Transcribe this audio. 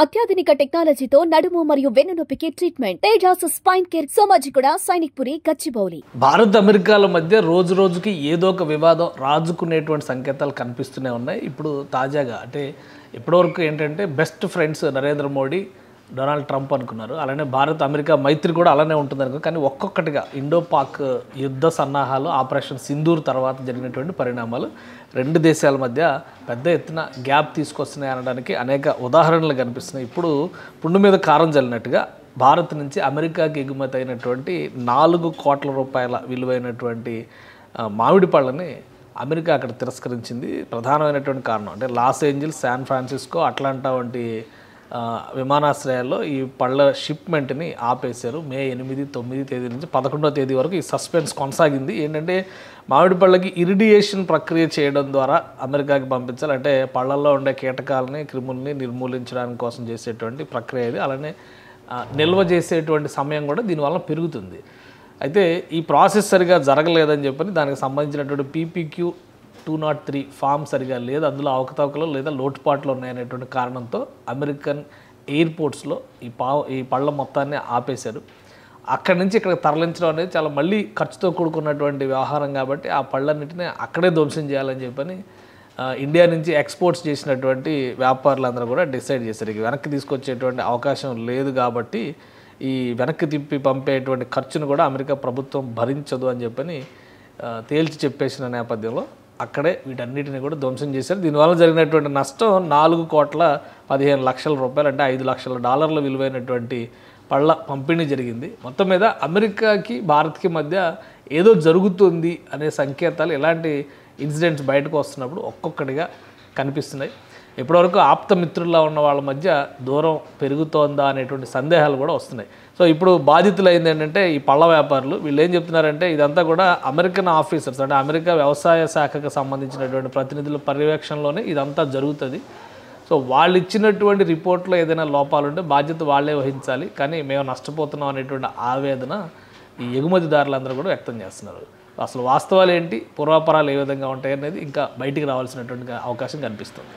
అత్యాధునిక టెక్నాలజీతో నడుము మరియు వెన్నునొప్పికి treatment. Tejas spine care, Somajiguda, Sainikpuri, Gachibowli. Bharat అమెరికాల మధ్య రోజు రోజుకి ఏదో ఒక వివాదం రాజుకునేటువంటి సంకేతాలు కనిపిస్తూనే ఉన్నాయి. ఇప్పుడు తాజాగా అంటే ఇప్పటివరకు ఏంటంటే best friends Narendra Modi, Donald Trump అనుకున్నారు. అలానే భారత్ అమెరికా మైత్రి కూడా అలానే ఉంటుంది అనుకో. కానీ ఒక్కొక్కటిగా ఇండో పాక్ యుద్ధ సన్నాహాలు, ఆపరేషన్ సింధూర్ తర్వాత జరిగినటువంటి పరిణామాలు రెండు దేశాల మధ్య పెద్ద ఎత్తున గ్యాప్ తీసుకొస్తున్నాయి అనడానికి అనేక ఉదాహరణలు కనిపిస్తున్నాయి. ఇప్పుడు పుండు మీద కారం జల్లినట్టుగా భారత్ నుంచి అమెరికాకి ఎగుమతి అయినటువంటి 4 కోట్ల రూపాయల విలువైనటువంటి మామిడి పళ్ళని అమెరికా అక్కడ తిరస్కరించింది. ప్రధానమైనటువంటి కారణం అంటే Los Angeles, San Francisco, Atlanta వంటి విమానాశ్రయాల్లో ఈ పళ్ళ షిప్మెంట్ని ఆపేశారు. మే 8, 9 తేదీ నుంచి 11వ తేదీ వరకు ఈ సస్పెన్స్ కొనసాగింది. ఏంటంటే మామిడి పళ్ళకి ఇరిడియేషన్ ప్రక్రియ చేయడం ద్వారా అమెరికాకి పంపించాలి. అంటే పళ్ళల్లో ఉండే కీటకాలని, క్రిముల్ని నిర్మూలించడానికి కోసం చేసేటువంటి ప్రక్రియ ఇది. అలానే నిల్వ చేసేటువంటి సమయం కూడా దీనివల్ల పెరుగుతుంది. అయితే ఈ ప్రాసెస్ సరిగా జరగలేదని చెప్పని దానికి సంబంధించినటువంటి PPQ 203 ఫామ్ సరిగా లేదు, అందులో అవకతవకలు లేదా లోటుపాట్లు ఉన్నాయనేటువంటి కారణంతో అమెరికన్ ఎయిర్పోర్ట్స్లో ఈ పళ్ళ మొత్తాన్ని ఆపేశారు. అక్కడి నుంచి ఇక్కడికి తరలించడం అనేది చాలా మళ్ళీ ఖర్చుతో కూడుకున్నటువంటి వ్యవహారం కాబట్టి ఆ పళ్ళన్నింటినీ అక్కడే ధ్వంసం చేయాలని చెప్పని ఇండియా నుంచి ఎక్స్పోర్ట్స్ చేసినటువంటి వ్యాపారులందరూ కూడా డిసైడ్ చేశారు. ఇక వెనక్కి తీసుకొచ్చేటువంటి అవకాశం లేదు కాబట్టి ఈ వెనక్కి తిప్పి పంపేటువంటి ఖర్చును కూడా అమెరికా ప్రభుత్వం భరించదు అని చెప్పని తేల్చి చెప్పేసిన నేపథ్యంలో అక్కడే వీటన్నిటిని కూడా ధ్వంసం చేశారు. దీనివల్ల జరిగినటువంటి నష్టం 4,15,00,000 రూపాయలు, అంటే $5 లక్షల విలువైనటువంటి పళ్ళ పంపిణీ జరిగింది. మొత్తం మీద అమెరికాకి భారత్కి మధ్య ఏదో జరుగుతుంది అనే సంకేతాలు, ఎలాంటి ఇన్సిడెంట్స్ బయటకు వస్తున్నప్పుడు ఒక్కొక్కటిగా కనిపిస్తున్నాయి. ఇప్పటివరకు ఆప్తమిత్రుల్లో ఉన్న వాళ్ళ మధ్య దూరం పెరుగుతోందా అనేటువంటి సందేహాలు కూడా వస్తున్నాయి. సో ఇప్పుడు బాధితులు అయింది ఏంటంటే ఈ పళ్ళ వ్యాపారులు. వీళ్ళు ఏం చెప్తున్నారంటే ఇదంతా కూడా అమెరికన్ ఆఫీసర్స్, అంటే అమెరికా వ్యవసాయ శాఖకు సంబంధించినటువంటి ప్రతినిధుల పర్యవేక్షణలోనే ఇదంతా జరుగుతుంది. సో వాళ్ళు ఇచ్చినటువంటి రిపోర్ట్లో ఏదైనా లోపాలు ఉంటే బాధ్యత వాళ్ళే వహించాలి, కానీ మేము నష్టపోతున్నాం అనేటువంటి ఆవేదన ఈ ఎగుమతిదారులందరూ కూడా వ్యక్తం చేస్తున్నారు. అసలు వాస్తవాలు ఏంటి, పూర్వాపరాలు ఏ విధంగా ఉంటాయి అనేది ఇంకా బయటికి రావాల్సినటువంటి అవకాశం కనిపిస్తుంది.